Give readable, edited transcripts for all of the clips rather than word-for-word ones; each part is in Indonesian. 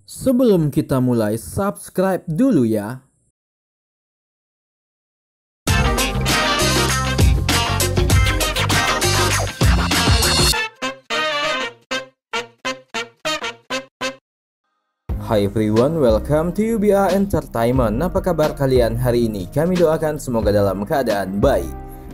Sebelum kita mulai, subscribe dulu ya. Hi everyone, welcome to UBA Entertainment. Apa kabar kalian hari ini? Kami doakan semoga dalam keadaan baik.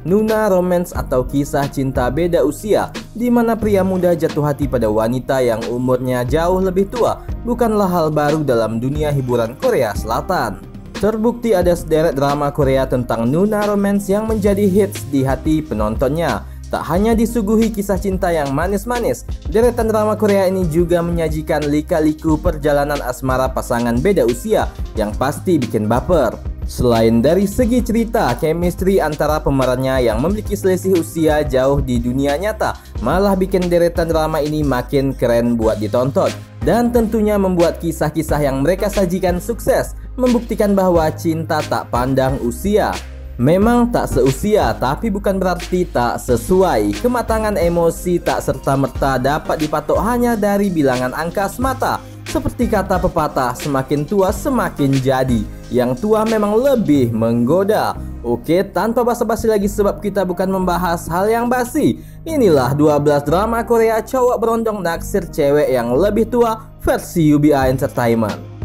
Nuna romance atau kisah cinta beda usia, di mana pria muda jatuh hati pada wanita yang umurnya jauh lebih tua, bukanlah hal baru dalam dunia hiburan Korea Selatan. Terbukti ada sederet drama Korea tentang Nuna romance yang menjadi hits di hati penontonnya. Tak hanya disuguhi kisah cinta yang manis-manis, deretan drama Korea ini juga menyajikan lika-liku perjalanan asmara pasangan beda usia yang pasti bikin baper. Selain dari segi cerita, chemistry antara pemerannya yang memiliki selisih usia jauh di dunia nyata malah bikin deretan drama ini makin keren buat ditonton. Dan tentunya membuat kisah-kisah yang mereka sajikan sukses, membuktikan bahwa cinta tak pandang usia. Memang tak seusia, tapi bukan berarti tak sesuai. Kematangan emosi tak serta-merta dapat dipatok hanya dari bilangan angka semata. Seperti kata pepatah, semakin tua semakin jadi. Yang tua memang lebih menggoda. Oke, tanpa basa-basi lagi sebab kita bukan membahas hal yang basi. Inilah 12 drama Korea cowok berondong naksir cewek yang lebih tua versi UBA Entertainment.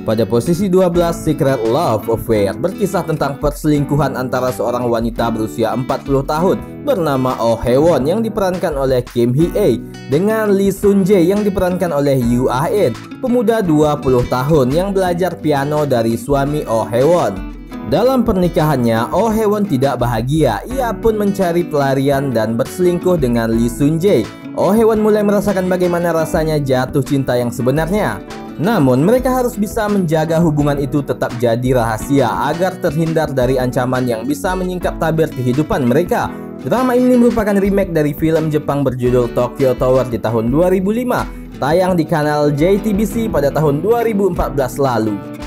Pada posisi 12, Secret Love Affair berkisah tentang perselingkuhan antara seorang wanita berusia 40 tahun bernama Oh Hae-won yang diperankan oleh Kim Hee-ae dengan Lee Sun-jae yang diperankan oleh Yoo Ah-in, pemuda 20 tahun yang belajar piano dari suami Oh Hae-won. Dalam pernikahannya, Oh Hae-won tidak bahagia. Ia pun mencari pelarian dan berselingkuh dengan Lee Sun-jae. Oh Hae-won mulai merasakan bagaimana rasanya jatuh cinta yang sebenarnya. Namun mereka harus bisa menjaga hubungan itu tetap jadi rahasia agar terhindar dari ancaman yang bisa menyingkap tabir kehidupan mereka. Drama ini merupakan remake dari film Jepang berjudul Tokyo Tower di tahun 2005, tayang di kanal JTBC pada tahun 2014 lalu.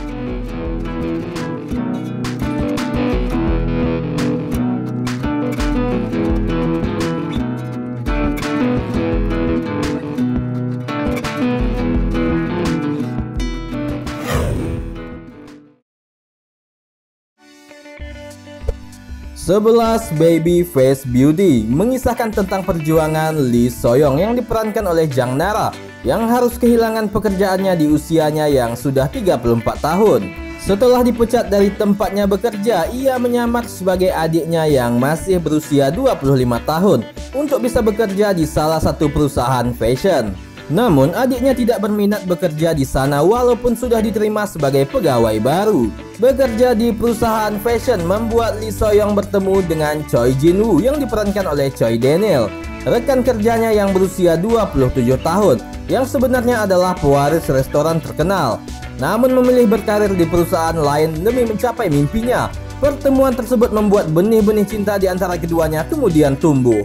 Sebelas Baby Face Beauty mengisahkan tentang perjuangan Lee So-young yang diperankan oleh Jang Nara yang harus kehilangan pekerjaannya di usianya yang sudah 34 tahun. Setelah dipecat dari tempatnya bekerja, ia menyamar sebagai adiknya yang masih berusia 25 tahun untuk bisa bekerja di salah satu perusahaan fashion. Namun adiknya tidak berminat bekerja di sana walaupun sudah diterima sebagai pegawai baru. Bekerja di perusahaan fashion membuat Lee So-young bertemu dengan Choi Jin-woo yang diperankan oleh Choi Daniel, rekan kerjanya yang berusia 27 tahun yang sebenarnya adalah pewaris restoran terkenal, namun memilih berkarir di perusahaan lain demi mencapai mimpinya. Pertemuan tersebut membuat benih-benih cinta di antara keduanya kemudian tumbuh.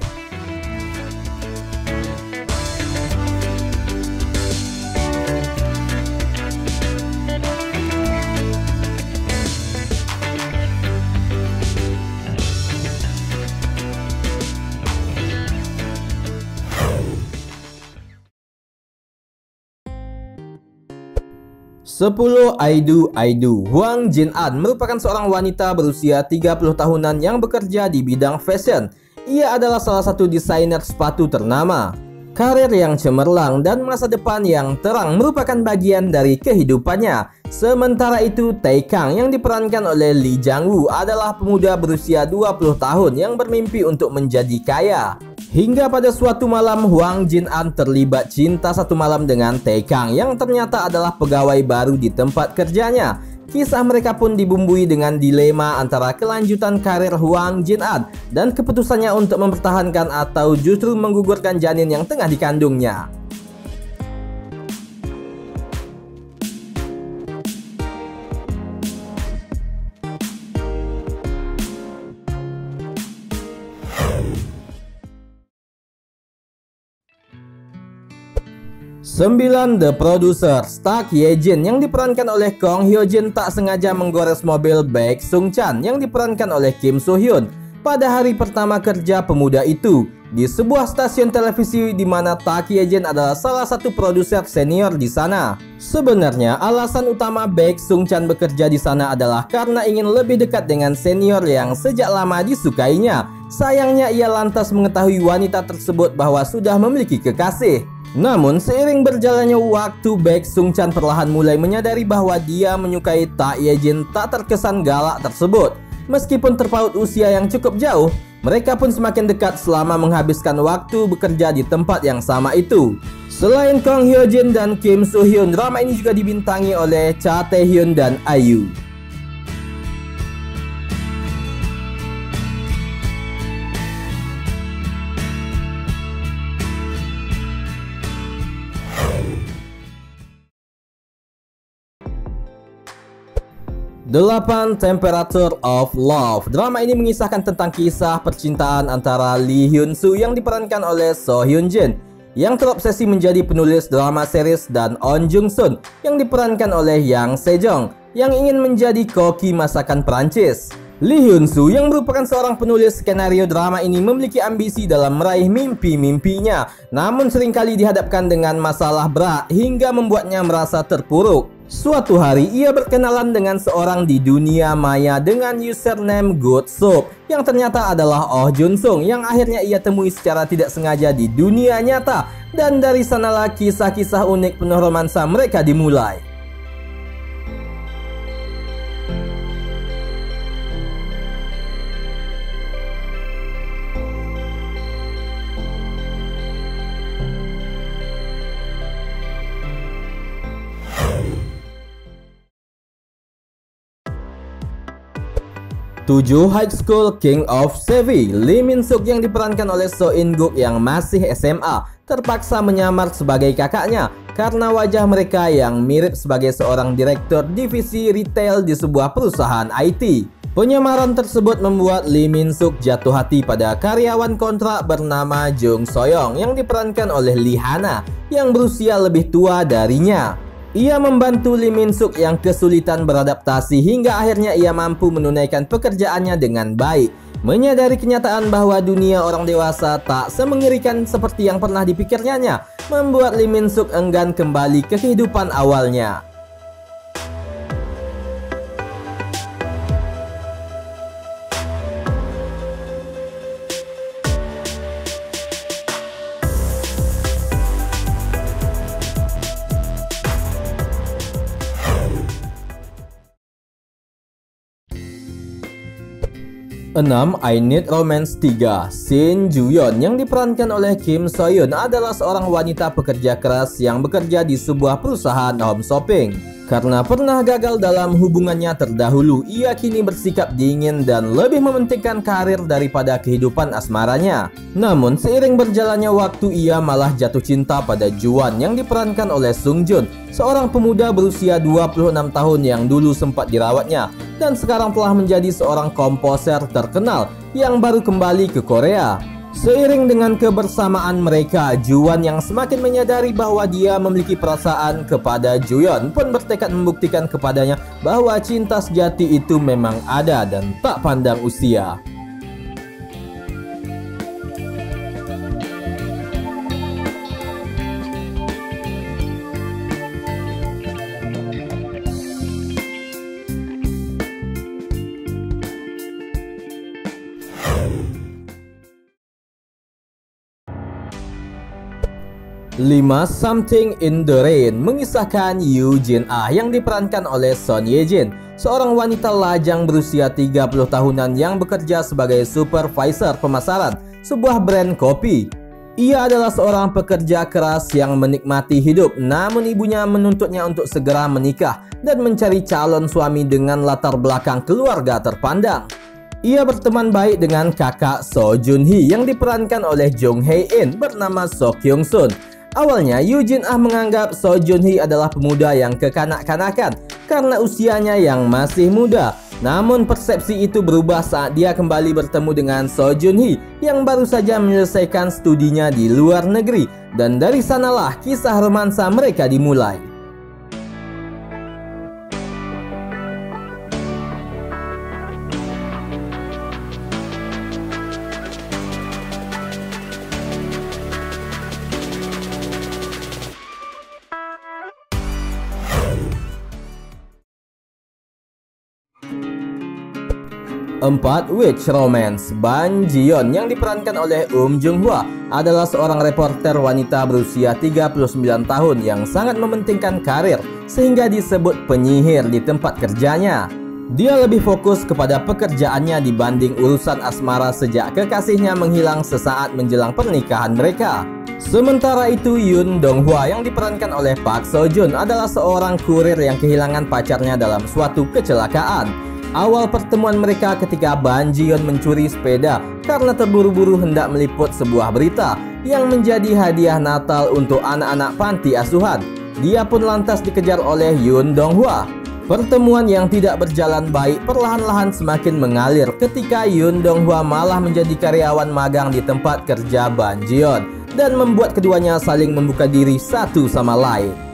Sepuluh I Do Hwang Jin-an merupakan seorang wanita berusia 30 tahunan yang bekerja di bidang fashion. Ia adalah salah satu desainer sepatu ternama. Karir yang cemerlang dan masa depan yang terang merupakan bagian dari kehidupannya. Sementara itu, Tae Kang yang diperankan oleh Lee Jang-woo adalah pemuda berusia 20 tahun yang bermimpi untuk menjadi kaya. Hingga pada suatu malam, Hwang Jin-an terlibat cinta satu malam dengan Tae Kang yang ternyata adalah pegawai baru di tempat kerjanya. Kisah mereka pun dibumbui dengan dilema antara kelanjutan karir Hwang Jin-an dan keputusannya untuk mempertahankan atau justru menggugurkan janin yang tengah dikandungnya. 9. The Producer, Stark Ye-jin yang diperankan oleh Kong Hyo-jin tak sengaja menggores mobil Baek Sung-chan yang diperankan oleh Kim Soo-hyun pada hari pertama kerja pemuda itu di sebuah stasiun televisi di mana Tak Ye-jin adalah salah satu produser senior di sana. Sebenarnya alasan utama Baek Sung-chan bekerja di sana adalah karena ingin lebih dekat dengan senior yang sejak lama disukainya. Sayangnya ia lantas mengetahui wanita tersebut bahwa sudah memiliki kekasih. Namun seiring berjalannya waktu, Baek Sung-chan perlahan mulai menyadari bahwa dia menyukai Tak Ye-jin tak terkesan galak tersebut. Meskipun terpaut usia yang cukup jauh, mereka pun semakin dekat selama menghabiskan waktu bekerja di tempat yang sama itu. Selain Kong Hyo-jin dan Kim Soo-hyun, drama ini juga dibintangi oleh Cha Tae-hyun dan IU. Delapan, Temperature of Love. Drama ini mengisahkan tentang kisah percintaan antara Lee Hyun-soo yang diperankan oleh So Hyun-jin yang terobsesi menjadi penulis drama series dan On Jung-sun yang diperankan oleh Yang Se-jong yang ingin menjadi koki masakan Perancis. Lee Hyun-soo yang merupakan seorang penulis skenario drama ini memiliki ambisi dalam meraih mimpi-mimpinya, namun seringkali dihadapkan dengan masalah berat hingga membuatnya merasa terpuruk. Suatu hari ia berkenalan dengan seorang di dunia maya dengan username Good Soup yang ternyata adalah Oh Jun-sung yang akhirnya ia temui secara tidak sengaja di dunia nyata, dan dari sanalah kisah-kisah unik penuh romansa mereka dimulai. Tujuh, High School King of Sevy. Lee Min-suk yang diperankan oleh So In-guk yang masih SMA terpaksa menyamar sebagai kakaknya karena wajah mereka yang mirip sebagai seorang direktur divisi retail di sebuah perusahaan IT. Penyamaran tersebut membuat Lee Min-suk jatuh hati pada karyawan kontrak bernama Jung So-young yang diperankan oleh Lee Hana yang berusia lebih tua darinya. Ia membantu Lee Min-suk yang kesulitan beradaptasi hingga akhirnya ia mampu menunaikan pekerjaannya dengan baik. Menyadari kenyataan bahwa dunia orang dewasa tak semengerikan seperti yang pernah dipikirnya, membuat Lee Min-suk enggan kembali ke kehidupan awalnya. Enam, I Need Romance 3. Shin Ju-yeon yang diperankan oleh Kim So-hyun adalah seorang wanita pekerja keras yang bekerja di sebuah perusahaan home shopping. Karena pernah gagal dalam hubungannya terdahulu, ia kini bersikap dingin dan lebih mementingkan karir daripada kehidupan asmaranya. Namun seiring berjalannya waktu, ia malah jatuh cinta pada Juan yang diperankan oleh Sung Joon, seorang pemuda berusia 26 tahun yang dulu sempat dirawatnya dan sekarang telah menjadi seorang komposer terkenal yang baru kembali ke Korea. Seiring dengan kebersamaan mereka, Juan yang semakin menyadari bahwa dia memiliki perasaan kepada Ju-yeon pun bertekad membuktikan kepadanya bahwa cinta sejati itu memang ada dan tak pandang usia. Lima, Something in the Rain mengisahkan Yoo Jin-ah yang diperankan oleh Son Ye-jin, seorang wanita lajang berusia 30 tahunan yang bekerja sebagai supervisor pemasaran sebuah brand kopi. Ia adalah seorang pekerja keras yang menikmati hidup, namun ibunya menuntutnya untuk segera menikah dan mencari calon suami dengan latar belakang keluarga terpandang. Ia berteman baik dengan kakak So Joon-hee yang diperankan oleh Jung Hae-in bernama So Kyung-sun. Awalnya, Yoo Jin-ah menganggap So Joon-hee adalah pemuda yang kekanak-kanakan karena usianya yang masih muda. Namun persepsi itu berubah saat dia kembali bertemu dengan Seo Joon Hee yang baru saja menyelesaikan studinya di luar negeri, dan dari sanalah kisah romansa mereka dimulai. Empat, Witch Romance. Ban Ji Yeon yang diperankan oleh Jung Hwa adalah seorang reporter wanita berusia 39 tahun yang sangat mementingkan karir sehingga disebut penyihir di tempat kerjanya. Dia lebih fokus kepada pekerjaannya dibanding urusan asmara sejak kekasihnya menghilang sesaat menjelang pernikahan mereka. Sementara itu, Yoon Dong Hwa yang diperankan oleh Park Seo Joon adalah seorang kurir yang kehilangan pacarnya dalam suatu kecelakaan. Awal pertemuan mereka ketika Ban Ji Yeon mencuri sepeda karena terburu-buru hendak meliput sebuah berita yang menjadi hadiah Natal untuk anak-anak panti asuhan. Dia pun lantas dikejar oleh Yoon Dong Hwa. Pertemuan yang tidak berjalan baik perlahan-lahan semakin mengalir ketika Yoon Dong Hwa malah menjadi karyawan magang di tempat kerja Ban Ji Yeon dan membuat keduanya saling membuka diri satu sama lain.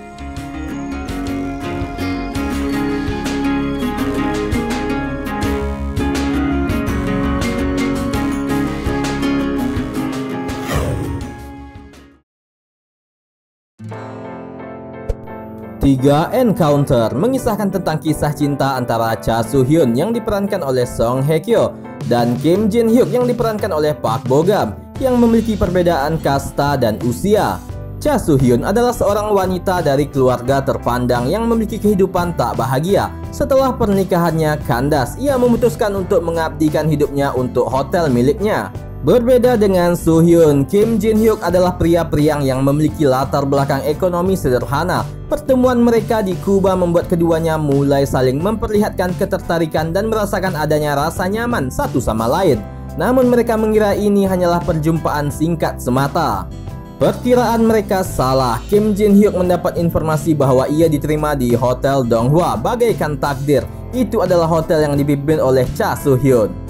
Tiga, Encounter mengisahkan tentang kisah cinta antara Cha Soo Hyun yang diperankan oleh Song Hye Kyo dan Kim Jin Hyuk yang diperankan oleh Park Bo Gum yang memiliki perbedaan kasta dan usia. Cha Soo Hyun adalah seorang wanita dari keluarga terpandang yang memiliki kehidupan tak bahagia. Setelah pernikahannya kandas, ia memutuskan untuk mengabdikan hidupnya untuk hotel miliknya. Berbeda dengan Soo Hyun, Kim Jin Hyuk adalah pria periang yang memiliki latar belakang ekonomi sederhana. Pertemuan mereka di Kuba membuat keduanya mulai saling memperlihatkan ketertarikan dan merasakan adanya rasa nyaman satu sama lain. Namun mereka mengira ini hanyalah perjumpaan singkat semata. Perkiraan mereka salah. Kim Jin Hyuk mendapat informasi bahwa ia diterima di Hotel Dong Hwa bagaikan takdir. Itu adalah hotel yang dipimpin oleh Cha Soo Hyun.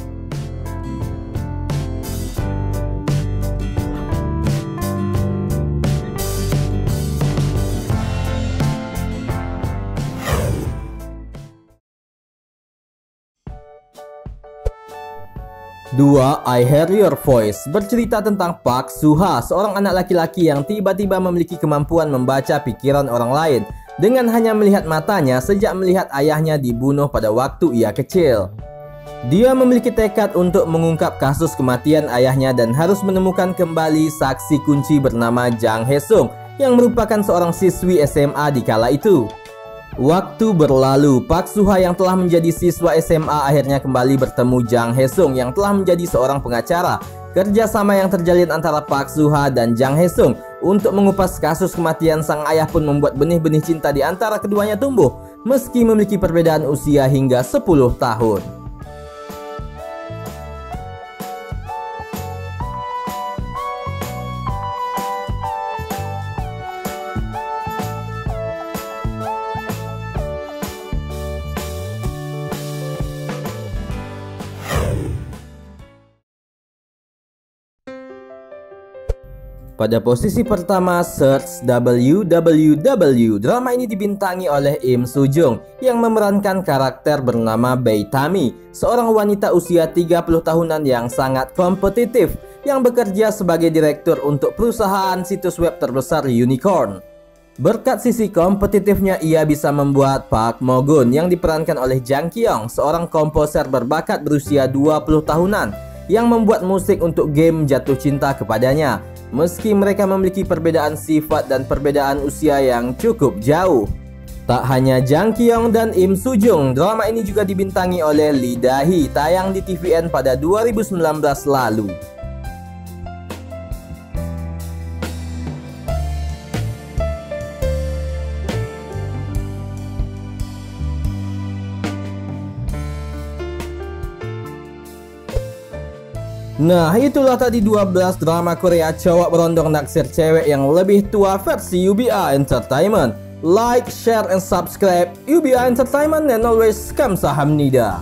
Dua, I Hear Your Voice bercerita tentang Park Soo Ha, seorang anak laki-laki yang tiba-tiba memiliki kemampuan membaca pikiran orang lain dengan hanya melihat matanya sejak melihat ayahnya dibunuh pada waktu ia kecil. Dia memiliki tekad untuk mengungkap kasus kematian ayahnya dan harus menemukan kembali saksi kunci bernama Jang Hae Sung yang merupakan seorang siswi SMA di kala itu. Waktu berlalu, Park Soo Ha yang telah menjadi siswa SMA akhirnya kembali bertemu Jang Hae Sung yang telah menjadi seorang pengacara. Kerjasama yang terjalin antara Park Soo Ha dan Jang Hae Sung untuk mengupas kasus kematian sang ayah pun membuat benih-benih cinta di antara keduanya tumbuh, meski memiliki perbedaan usia hingga 10 tahun. Pada posisi pertama, Search WWW. Drama ini dibintangi oleh Im Soo Jung yang memerankan karakter bernama Bae Tami, seorang wanita usia 30 tahunan yang sangat kompetitif yang bekerja sebagai direktur untuk perusahaan situs web terbesar Unicorn. Berkat sisi kompetitifnya, ia bisa membuat Park Mo Gun yang diperankan oleh Jang Kyung, seorang komposer berbakat berusia 20 tahunan yang membuat musik untuk game jatuh cinta kepadanya. Meski mereka memiliki perbedaan sifat dan perbedaan usia yang cukup jauh. Tak hanya Jang Kyung dan Im Soo Jung, drama ini juga dibintangi oleh Lee Da-hee, tayang di TVN pada 2019 lalu. Nah, itulah tadi 12 drama Korea cowok berondong naksir cewek yang lebih tua versi UBA Entertainment. Like, share, and subscribe UBA Entertainment, and always kamsahamnida.